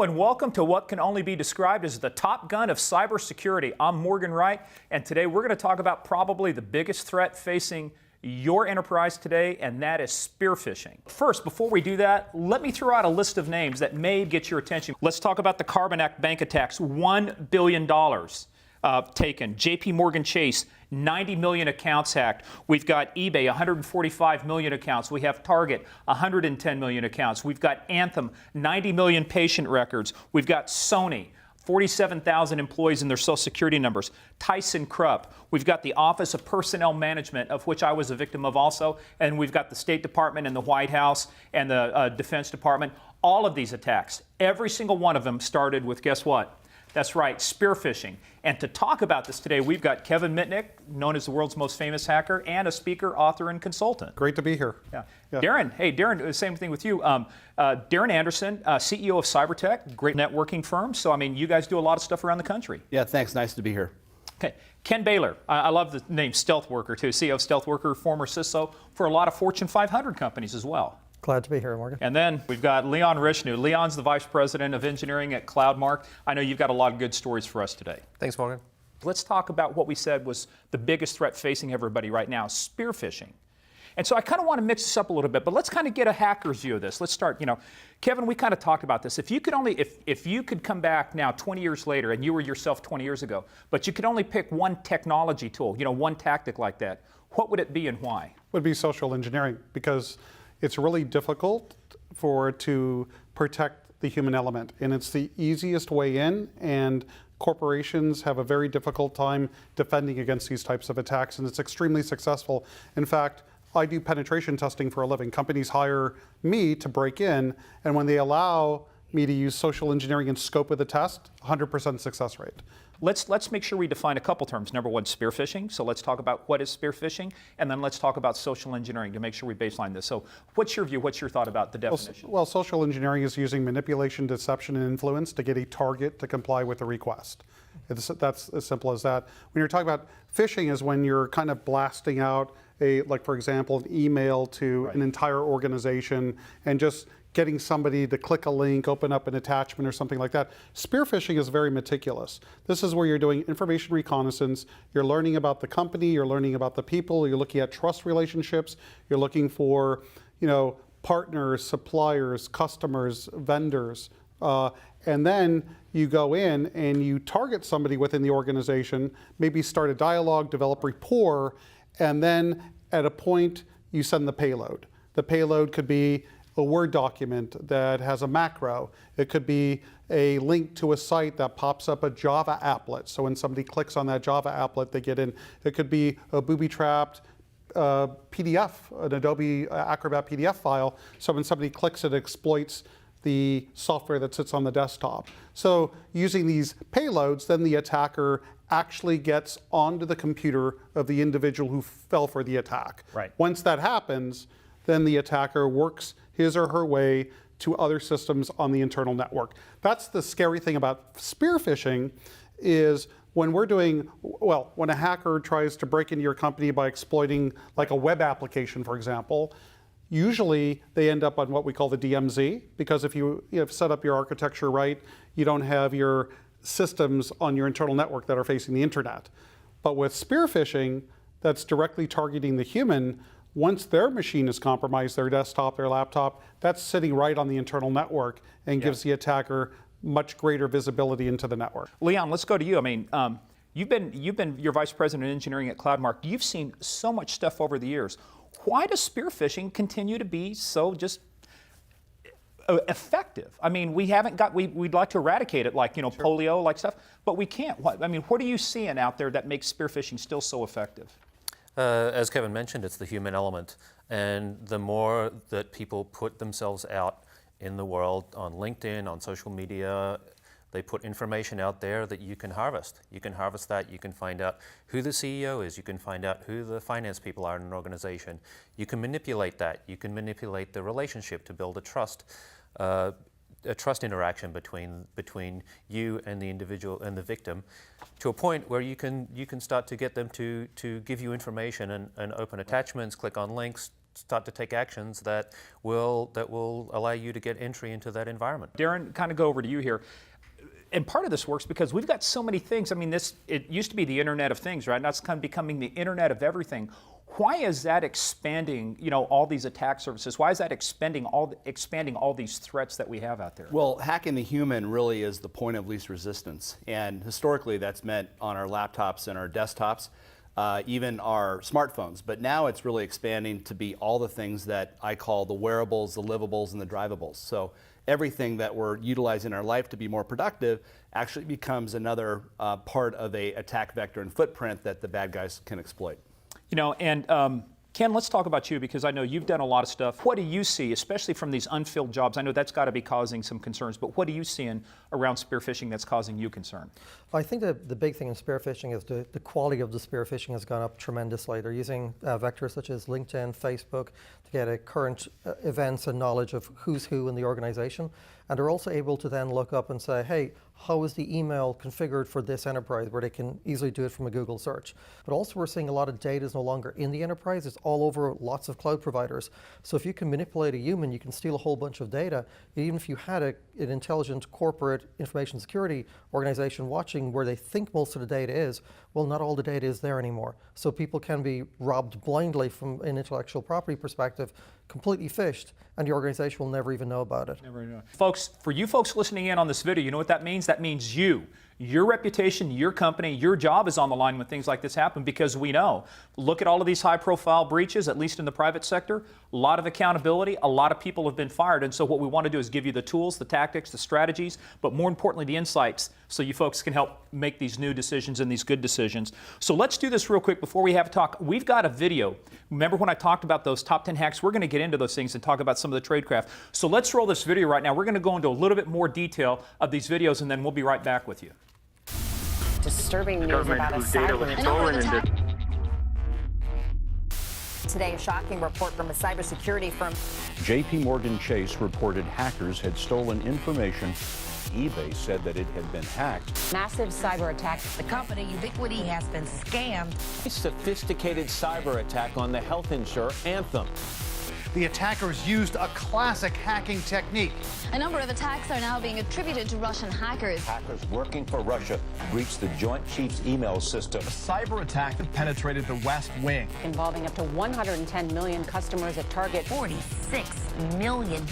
Hello and welcome to what can only be described as the top gun of cybersecurity. I'm Morgan Wright, and today we're going to talk about probably the biggest threat facing your enterprise today, and that is spear phishing. First, before we do that, let me throw out a list of names that may get your attention. Let's talk about the Carbon Act bank attacks. $1 billion taken. JP Morgan Chase, 90 million accounts hacked. We've got eBay, 145 million accounts. We have Target, 110 million accounts. We've got Anthem, 90 million patient records. We've got Sony, 47,000 employees and their social security numbers. Tyson Krupp. We've got the Office of Personnel Management, of which I was a victim of also. And we've got the State Department and the White House and the Defense Department. All of these attacks, every single one of them started with, guess what? That's right, spear phishing. And to talk about this today, we've got Kevin Mitnick, known as the world's most famous hacker, and a speaker, author, and consultant. Great to be here. Yeah. Darren, hey, Darren, same thing with you. Darren Anderson, CEO of CyberTech, great networking firm. So, I mean, you guys do a lot of stuff around the country. Yeah, thanks. Nice to be here. Okay. Ken Baylor, I love the name Stealth Worker, too. CEO of Stealth Worker, former CISO for a lot of Fortune 500 companies as well. Glad to be here, Morgan. And then we've got Leon Rishnu. Leon's the Vice President of Engineering at CloudMark. I know you've got a lot of good stories for us today. Thanks, Morgan. Let's talk about what we said was the biggest threat facing everybody right now, spear phishing. And so I kind of want to mix this up a little bit, but let's kind of get a hacker's view of this. Let's start, Kevin, we kind of talked about this. If you could come back now 20 years later, and you were yourself 20 years ago, but you could only pick one technology tool, one tactic like that, what would it be and why? Would be social engineering, because it's really difficult to protect the human element, and it's the easiest way in, and corporations have a very difficult time defending against these types of attacks, and it's extremely successful. In fact, I do penetration testing for a living. Companies hire me to break in, and when they allow me to use social engineering in scope of the test, 100% success rate. Let's make sure we define a couple terms. Number one, spear phishing. So let's talk about what is spear phishing, and then let's talk about social engineering to make sure we baseline this. So what's your view, what's your thought about the definition? Well, social engineering is using manipulation, deception, and influence to get a target to comply with a request. That's as simple as that. When you're talking about phishing is when you're kind of blasting out for example, an email to an entire organization and just getting somebody to click a link, open up an attachment or something like that. Spear phishing is very meticulous. This is where you're doing information reconnaissance, you're learning about the company, you're learning about the people, you're looking at trust relationships, you're looking for, partners, suppliers, customers, vendors, and then you go in and you target somebody within the organization, maybe start a dialogue, develop rapport, and then at a point you send the payload. The payload could be a Word document that has a macro. It could be a link to a site that pops up a Java applet. So when somebody clicks on that Java applet, they get in. It could be a booby-trapped PDF, an Adobe Acrobat PDF file. So when somebody clicks, it exploits the software that sits on the desktop. So using these payloads, then the attacker actually gets onto the computer of the individual who fell for the attack. Right. Once that happens, then the attacker works his or her way to other systems on the internal network. That's the scary thing about spear phishing is when when a hacker tries to break into your company by exploiting like a web application, for example, usually they end up on what we call the DMZ, because if you have set up your architecture right, you don't have your systems on your internal network that are facing the internet. But with spear phishing, that's directly targeting the human. Once their machine is compromised, their desktop, their laptop, that's sitting right on the internal network and gives the attacker much greater visibility into the network. Leon, let's go to you. I mean, you're Vice President of Engineering at CloudMark. You've seen so much stuff over the years. Why does spear phishing continue to be so just effective? I mean, we'd like to eradicate it like, polio, like stuff, but we can't. What are you seeing out there that makes spear phishing still so effective? As Kevin mentioned, it's the human element. And the more that people put themselves out in the world on LinkedIn, on social media, they put information out there that you can harvest. You can harvest that. You can find out who the CEO is. You can find out who the finance people are in an organization. You can manipulate that. You can manipulate the relationship to build a trust interaction between you and the individual and the victim, to a point where you can start to get them to give you information and open attachments, click on links, start to take actions that will allow you to get entry into that environment. Darren, kind of go over to you here. And part of this works because we've got so many things. I mean, it used to be the Internet of Things, right? Now it's kind of becoming the Internet of everything. Why is that expanding, all these attack surfaces? Why is that expanding all these threats that we have out there? Well, hacking the human really is the point of least resistance. And historically, that's meant on our laptops and our desktops, even our smartphones. But now it's really expanding to be all the things that I call the wearables, the livables, and the drivables. So everything that we're utilizing in our life to be more productive actually becomes another part of a attack vector and footprint that the bad guys can exploit. Ken, let's talk about you because I know you've done a lot of stuff. What do you see, especially from these unfilled jobs? I know that's got to be causing some concerns, but what are you seeing around spear phishing that's causing you concern? I think the big thing in spear phishing is the quality of the spear phishing has gone up tremendously. They're using vectors such as LinkedIn, Facebook to get a current events and knowledge of who's who in the organization. And they're also able to then look up and say, hey, how is the email configured for this enterprise, where they can easily do it from a Google search. But also we're seeing a lot of data is no longer in the enterprise, it's all over lots of cloud providers. So if you can manipulate a human, you can steal a whole bunch of data. Even if you had an intelligent corporate information security organization watching where they think most of the data is, well, not all the data is there anymore. So people can be robbed blindly from an intellectual property perspective, completely phished, and the organization will never even know about it. Never know. Folks, for you folks listening in on this video, you know what that means? That means your reputation, your company, your job is on the line when things like this happen, because we know. Look at all of these high-profile breaches, at least in the private sector. A lot of accountability, a lot of people have been fired, and so what we want to do is give you the tools, the tactics, the strategies, but more importantly, the insights, so you folks can help make these new decisions and these good decisions. So let's do this real quick before we have a talk. We've got a video. Remember when I talked about those top 10 hacks? We're going to get into those things and talk about some of the tradecraft. So let's roll this video right now. We're going to go into a little bit more detail of these videos, and then we'll be right back with you. Disturbing news about a cyber attack. Today, a shocking report from a cybersecurity firm. JP Morgan Chase reported hackers had stolen information. eBay said that it had been hacked. Massive cyber attack. The company Ubiquity has been scammed. A sophisticated cyber attack on the health insurer Anthem. The attackers used a classic hacking technique. A number of attacks are now being attributed to Russian hackers. Hackers working for Russia breached the Joint Chiefs email system. A cyber attack that penetrated the West Wing. Involving up to 110 million customers at Target. $46 million.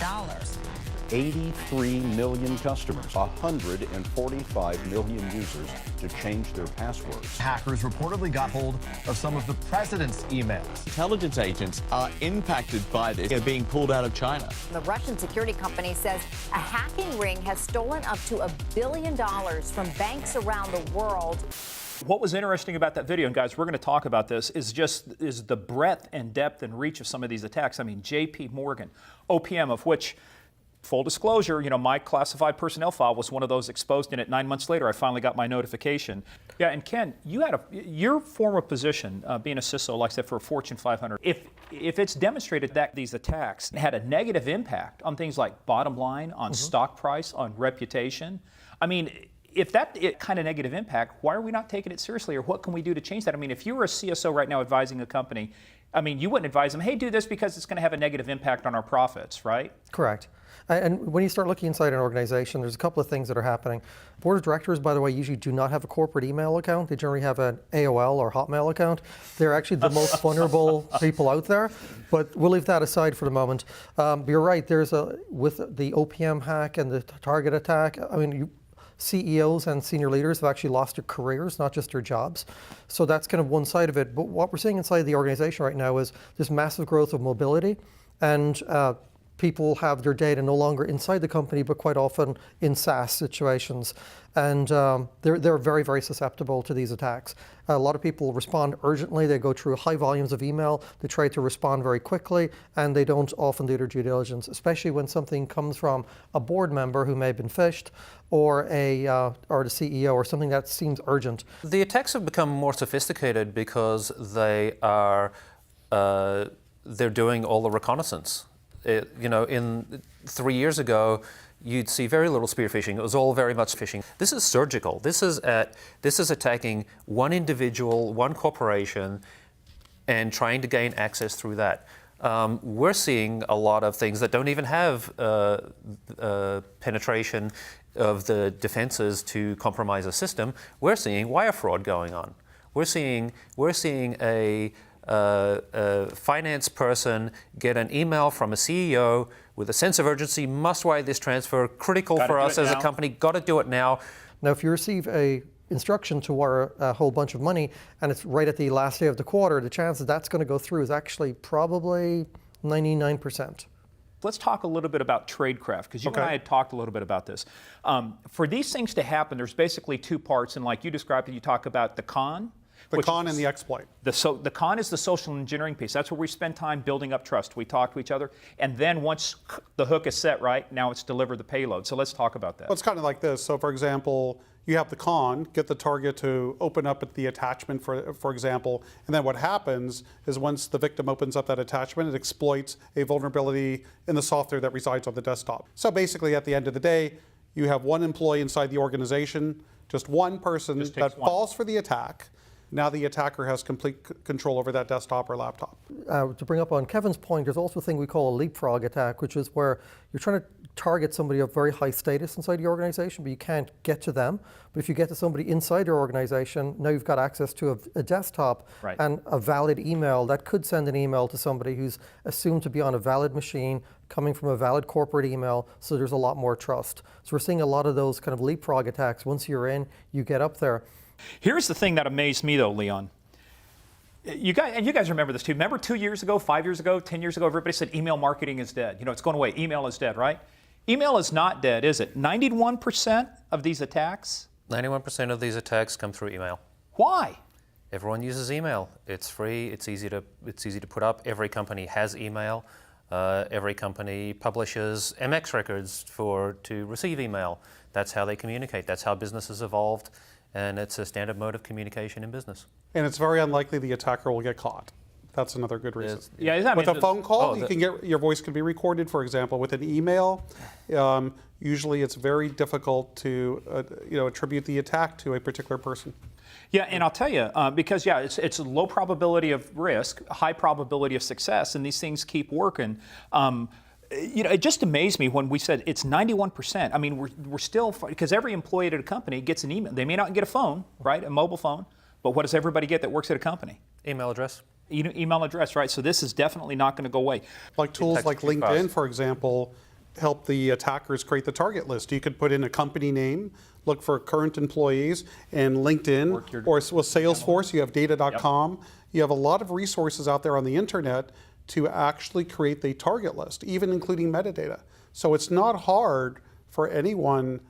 83 million customers, 145 million users to change their passwords. Hackers reportedly got hold of some of the president's emails. Intelligence agents are impacted by this. They're being pulled out of China. The Russian security company says a hacking ring has stolen up to $1 billion from banks around the world. What was interesting about that video, and guys, we're going to talk about this, is the breadth and depth and reach of some of these attacks. I mean, JP Morgan, OPM, of which, full disclosure, my classified personnel file was one of those exposed in it. 9 months later, I finally got my notification. Yeah, and Ken, you had your former position, being a CISO, like I said, for a Fortune 500. If it's demonstrated that these attacks had a negative impact on things like bottom line, on stock price, on reputation, I mean, if that kind of negative impact, why are we not taking it seriously, or what can we do to change that? I mean, if you were a CSO right now advising a company, I mean, you wouldn't advise them, hey, do this because it's going to have a negative impact on our profits, right? Correct. And when you start looking inside an organization, there's a couple of things that are happening. Board of directors, by the way, usually do not have a corporate email account. They generally have an AOL or Hotmail account. They're actually the most vulnerable people out there, but we'll leave that aside for the moment. But you're right, with the OPM hack and the Target attack, I mean, CEOs and senior leaders have actually lost their careers, not just their jobs. So that's kind of one side of it. But what we're seeing inside the organization right now is this massive growth of mobility, and people have their data no longer inside the company, but quite often in SaaS situations. And they're very, very susceptible to these attacks. A lot of people respond urgently. They go through high volumes of email. They try to respond very quickly, and they don't often do their due diligence, especially when something comes from a board member who may have been phished, or the CEO, or something that seems urgent. The attacks have become more sophisticated because they're doing all the reconnaissance. In 3 years ago, you'd see very little spear phishing. It was all very much phishing. This is surgical. This is attacking one individual, one corporation, and trying to gain access through that. we're seeing a lot of things that don't even have penetration of the defenses to compromise a system. We're seeing wire fraud going on. We're seeing a finance person get an email from a CEO with a sense of urgency, must wire this transfer, critical for us as a company, got to do it now. Now, if you receive a instruction to wire a whole bunch of money and it's right at the last day of the quarter, the chance that that's going to go through is actually probably 99%. Let's talk a little bit about tradecraft, because you and I had talked a little bit about this. For these things to happen, there's basically two parts, and like you described it, you talk about the con. The con and the exploit. The con is the social engineering piece. That's where we spend time building up trust. We talk to each other, and then once the hook is set right, now it's deliver the payload. So let's talk about that. Well, it's kind of like this. So for example, you have the con, get the target to open up the attachment, for example, and then what happens is once the victim opens up that attachment, it exploits a vulnerability in the software that resides on the desktop. So basically, at the end of the day, you have one employee inside the organization, just one person that falls for the attack. Now the attacker has complete control over that desktop or laptop. To bring up on Kevin's point, there's also a thing we call a leapfrog attack, which is where you're trying to target somebody of very high status inside the organization, but you can't get to them. But if you get to somebody inside your organization, now you've got access to a desktop and a valid email that could send an email to somebody who's assumed to be on a valid machine, coming from a valid corporate email, so there's a lot more trust. So we're seeing a lot of those kind of leapfrog attacks. Once you're in, you get up there. Here's the thing that amazed me, though, Leon. You guys remember this too. Remember 2 years ago, 5 years ago, 10 years ago, everybody said email marketing is dead. You know, it's going away. Email is dead, right? Email is not dead, is it? 91% of these attacks? 91% of these attacks come through email. Why? Everyone uses email. It's free. It's easy to put up. Every company has email. Every company publishes MX records to receive email. That's how they communicate. That's how businesses evolved. And it's a standard mode of communication in business. And it's very unlikely the attacker will get caught. That's another good reason. Yeah, with a phone call, you can get your voice can be recorded. For example, with an email, usually it's very difficult to attribute the attack to a particular person. Yeah, and I'll tell you, because it's a low probability of risk, high probability of success, and these things keep working. It just amazed me when we said it's 91%. I mean, we're still, because every employee at a company gets an email. They may not get a phone, right, a mobile phone, but what does everybody get that works at a company? Email address. Email address, right? So this is definitely not going to go away. Like tools like LinkedIn, for example, help the attackers create the target list. You could put in a company name, look for current employees, and LinkedIn, or with Salesforce, you have data.com. You have a lot of resources out there on the internet to actually create the target list, even including metadata. So it's not hard for anyone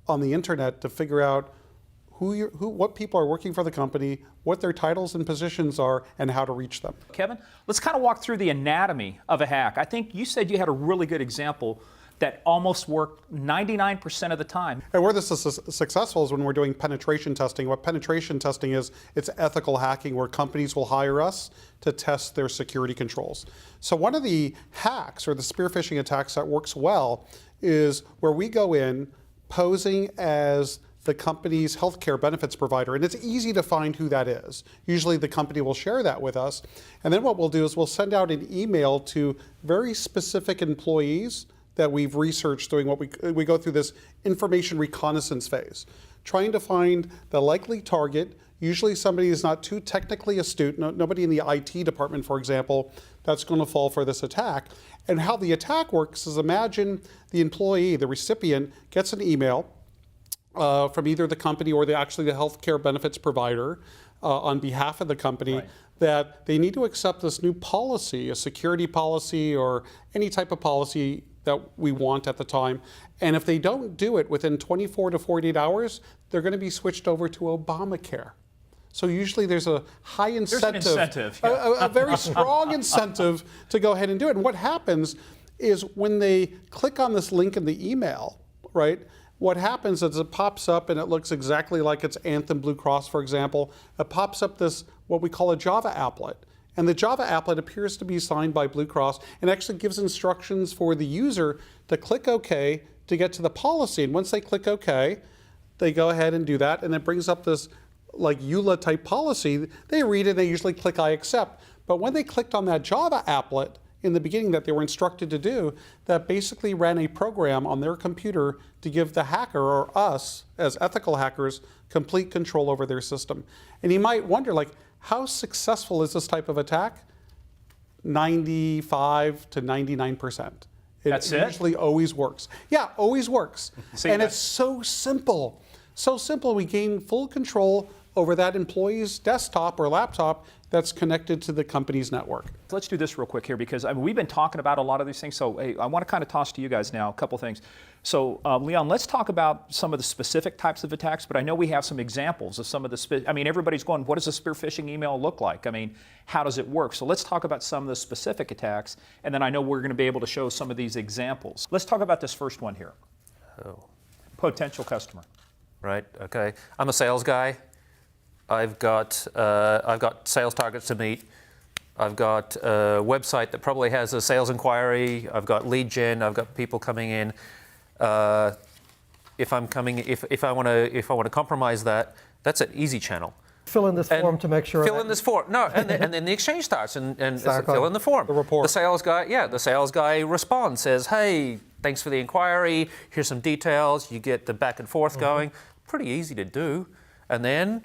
on the internet to figure out what people are working for the company, what their titles and positions are, and how to reach them. Kevin, let's kind of walk through the anatomy of a hack. I think you said you had a really good example that almost worked 99% of the time. And where this is successful is when we're doing penetration testing. What penetration testing is, it's ethical hacking where companies will hire us to test their security controls. So one of the hacks or the spear phishing attacks that works well is where we go in posing as the company's healthcare benefits provider, and it's easy to find who that is. Usually the company will share that with us, and then what we'll do is we'll send out an email to very specific employees that we've researched doing what we go through this information reconnaissance phase, trying to find the likely target, usually somebody who's not too technically astute, nobody in the IT department, for example, that's going to fall for this attack. And how the attack works is imagine the employee, the recipient, gets an email from either the company or actually the healthcare benefits provider on behalf of the company that they need to accept this new policy, a security policy or any type of policy that we want at the time. And if they don't do it within 24 to 48 hours, they're going to be switched over to Obamacare. So usually there's a high incentive, a very strong incentive to go ahead and do it. And what happens is when they click on this link in the email, right, what happens is it pops up and it looks exactly like it's Anthem Blue Cross, for example. It pops up this, what we call a Java applet. And the Java applet appears to be signed by Blue Cross and actually gives instructions for the user to click OK to get to the policy. And once they click OK, they go ahead and do that. And it brings up this like EULA type policy. They read it, they usually click I accept. But when they clicked on that Java applet, in the beginning that they were instructed to do that basically ran a program on their computer to give the hacker, or us as ethical hackers, complete control over their system. And you might wonder, like, how successful is this type of attack? 95 to 99%. That's it? Usually always works. Yeah, always works. And it's so simple. So simple, we gain full control over that employee's desktop or laptop that's connected to the company's network. Let's do this real quick here, because we've been talking about a lot of these things. So hey, I want to kind of toss to you guys now a couple things. So Leon, let's talk about some of the specific types of attacks, but I know we have some examples of some of the, everybody's going, what does a spear phishing email look like? How does it work? So let's talk about some of the specific attacks, and then I know we're going to be able to show some of these examples. Let's talk about this first one here. Oh. Potential customer. Right, okay. I'm a sales guy. I've got sales targets to meet. I've got a website that probably has a sales inquiry. I've got lead gen. I've got people coming in. If I want to compromise that, that's an easy channel. Fill in this form to make sure. Fill in this form. No, and then the exchange starts, and Exactly. fill in the form. The report. The sales guy responds, says, "Hey, thanks for the inquiry. Here's some details." You get the back and forth going. Pretty easy to do, and then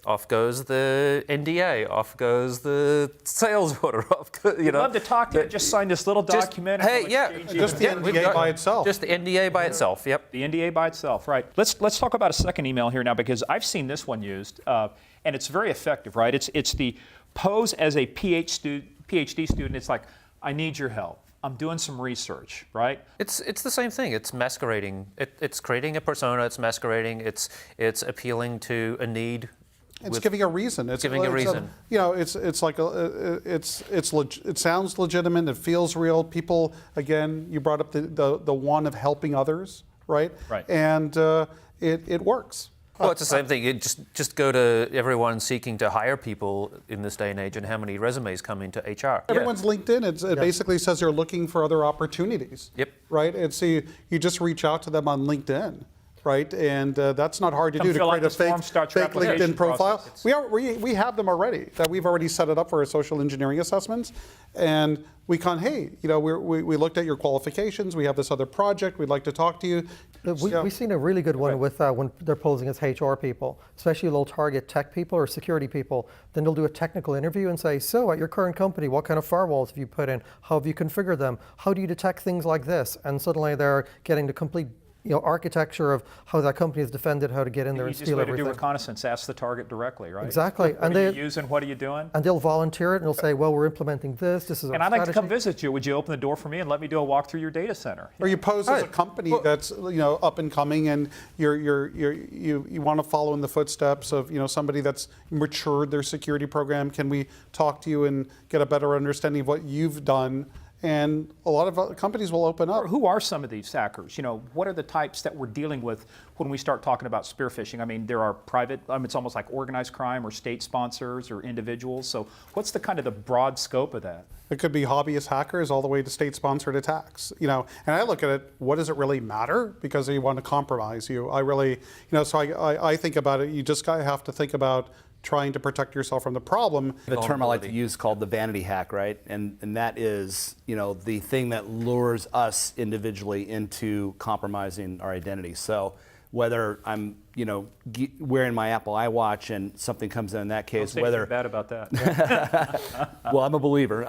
off goes the NDA, off goes the sales order, I'd love to talk to you. Just sign this little document. Just the NDA by itself. Just the NDA by itself, yep. The NDA by itself, right. Let's talk about a second email here now, because I've seen this one used, and it's very effective, right? It's the pose as a PhD student. It's like, I need your help. I'm doing some research, right? It's the same thing. It's masquerading. It's creating a persona. It's masquerading. It's appealing to a need. It's giving a reason. It's giving a reason. It sounds legitimate. It feels real. People, again, you brought up the one of helping others, right? Right. And it works. Well, it's the same thing. You just go to everyone seeking to hire people in this day and age, and how many resumes come into HR. Everyone's LinkedIn. It basically says they're looking for other opportunities. Yep. Right. And so you just reach out to them on LinkedIn. Right, and that's not hard to do, to fill out create a this form, fake start your application LinkedIn profile. process. We have them already. That we've already set it up for our social engineering assessments, and we we looked at your qualifications. We have this other project. We'd like to talk to you. We've seen a really good one with when they're posing as HR people, especially they'll target tech people or security people. Then they'll do a technical interview and say, so at your current company, what kind of firewalls have you put in? How have you configured them? How do you detect things like this? And suddenly they're getting the complete architecture of how that company is defended, how to get in there and steal everything. To do reconnaissance, ask the target directly, right? Exactly. What are you using? What are you doing? And they'll volunteer it, and they'll say, well, we're implementing this. This is our And I'd like to strategy. come visit you. Would you open the door for me and let me do a walk through your data center? Or you pose as a company that's up and coming, and you want to follow in the footsteps of somebody that's matured their security program. Can we talk to you and get a better understanding of what you've done? And a lot of companies will open up. Who are some of these hackers? What are the types that we're dealing with when we start talking about spear phishing? There are private, it's almost like organized crime or state sponsors or individuals. So what's the kind of the broad scope of that? It could be hobbyist hackers all the way to state-sponsored attacks. And I look at it, what does it really matter? Because they want to compromise you. I really, so I think about it, you just have to think about trying to protect yourself from the problem. The term I like to use called the vanity hack, right? And that is, the thing that lures us individually into compromising our identity. So whether I'm, wearing my Apple iWatch and something comes in that case, Don't say anything bad about that. Well, I'm a believer.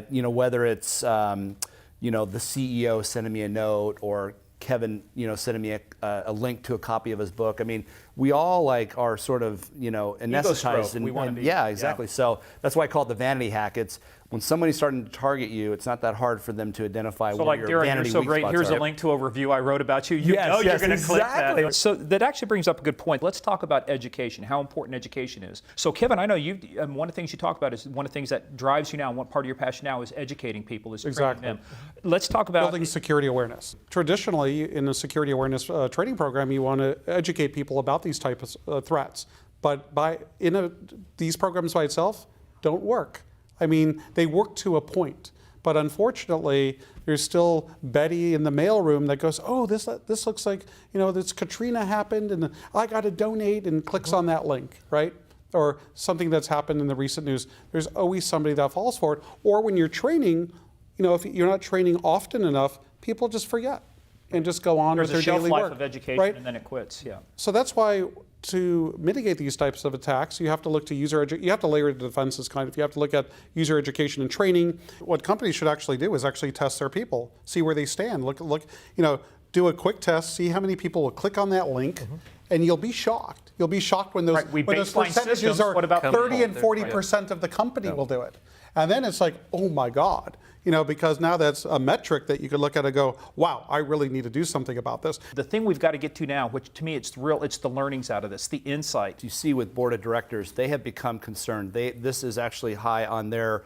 Whether it's, the CEO sending me a note, or Kevin, sending me a link to a copy of his book. We all are sort of, anesthetized. Exactly. Yeah. So that's why I call it the vanity hack. It's when somebody's starting to target you, it's not that hard for them to identify So where your Darren, vanity you're so weak great. spots Here's are. a link to a review I wrote about you. You're Yes, going to click exactly. that. So that actually brings up a good point. Let's talk about education, how important education is. So Kevin, I know one of the things you talk about is one of the things that drives you now, and one part of your passion now is educating people, is training them. Let's talk about building security awareness. Traditionally, in a security awareness training program, you want to educate people about these types of threats. But these programs by itself don't work. They work to a point. But unfortunately, there's still Betty in the mailroom that goes, oh, this looks like, this Katrina happened, and I got to donate, and clicks on that link, right? or something that's happened in the recent news, there's always somebody that falls for it. Or when you're training, if you're not training often enough, people just forget and just go on with their There's a daily shelf work. life of education, right? and then it quits. Yeah. So that's why to mitigate these types of attacks, you have to look to you have to layer the defenses you have to look at user education and training. What companies should actually do is actually test their people, see where they stand. Do a quick test, see how many people will click on that link, and you'll be shocked. You'll be shocked when those, when those percentages systems. are What about 30 and 40% of the company will do it. And then it's like, oh my God, because now that's a metric that you could look at and go, wow, I really need to do something about this. The thing we've got to get to now, which to me it's the learnings out of this, the insight. You see with board of directors, they have become concerned. This is actually high on their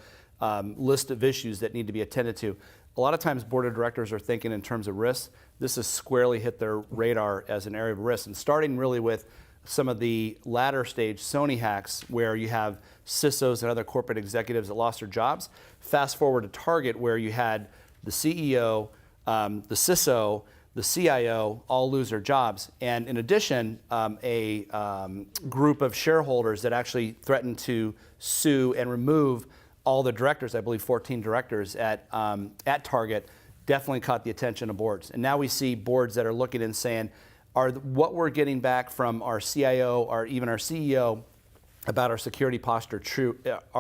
list of issues that need to be attended to. A lot of times board of directors are thinking in terms of risks. This has squarely hit their radar as an area of risk. And starting really with some of the latter stage Sony hacks where you have CISOs and other corporate executives that lost their jobs. Fast forward to Target where you had the CEO, the CISO, the CIO all lose their jobs. And in addition, a group of shareholders that actually threatened to sue and remove all the directors, I believe 14 directors at Target, definitely caught the attention of boards. And now we see boards that are looking and saying, what we're getting back from our CIO or even our CEO about our security posture true?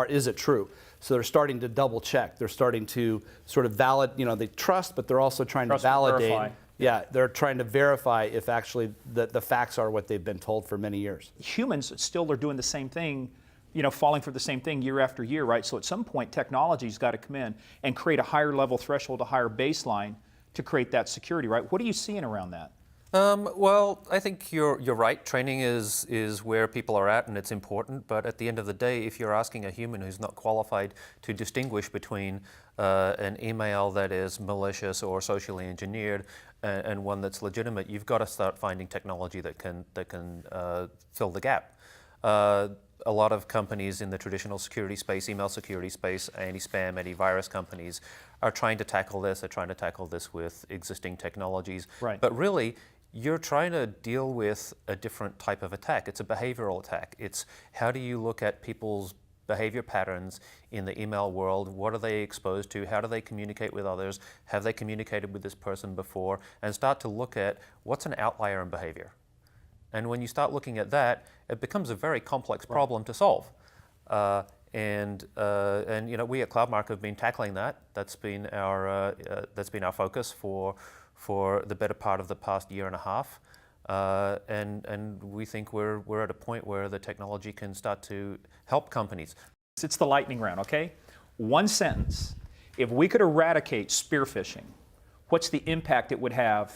Is it true? So they're starting to double check. They're starting to sort of they trust, but they're also trying to validate. Verify. Yeah, they're trying to verify if actually the facts are what they've been told for many years. Humans still are doing the same thing, falling for the same thing year after year, right? So at some point, technology's got to come in and create a higher level threshold, a higher baseline to create that security, right? What are you seeing around that? Well, I think you're right. Training is where people are at, and it's important. But at the end of the day, if you're asking a human who's not qualified to distinguish between an email that is malicious or socially engineered and one that's legitimate, you've got to start finding technology that can fill the gap. A lot of companies in the traditional security space, email security space, anti-spam, antivirus companies are trying to tackle this. They're trying to tackle this with existing technologies. Right. But really, you're trying to deal with a different type of attack. It's a behavioral attack. It's how do you look at people's behavior patterns in the email world? What are they exposed to? How do they communicate with others? Have they communicated with this person before? And start to look at what's an outlier in behavior. And when you start looking at that, it becomes a very complex problem to solve. And we at CloudMark have been tackling that. That's been our focus for the better part of the past year and a half. And we think we're at a point where the technology can start to help companies. It's the lightning round, okay? One sentence. If we could eradicate spear phishing, what's the impact it would have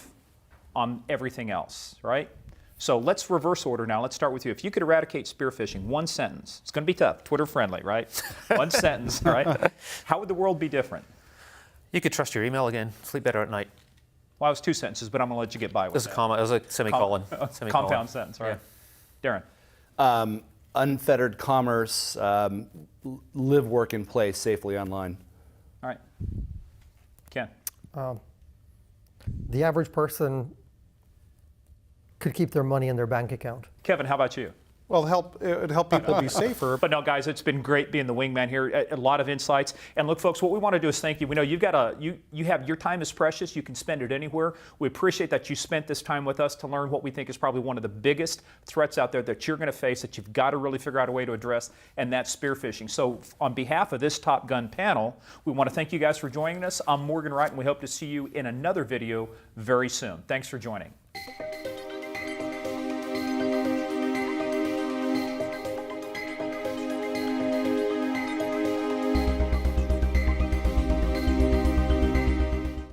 on everything else, right? So let's reverse order now. Let's start with you. If you could eradicate spear phishing, one sentence. It's going to be tough, Twitter friendly, right? One sentence, all right? How would the world be different? You could trust your email again, sleep better at night. Well, it was two sentences, but I'm going to let you get by with It was a semicolon. Compound sentence, all right. Darren. Unfettered commerce, live, work, and play safely online. All right. Ken. The average person could keep their money in their bank account. Kevin, how about you? Well, it would help people be safer. But no, guys, it's been great being the wingman here. A lot of insights. And look, folks, what we want to do is thank you. We know you've got you have your time is precious. You can spend it anywhere. We appreciate that you spent this time with us to learn what we think is probably one of the biggest threats out there that you're going to face, that you've got to really figure out a way to address, and that's spear phishing. So on behalf of this Top Gun panel, we want to thank you guys for joining us. I'm Morgan Wright, and we hope to see you in another video very soon. Thanks for joining.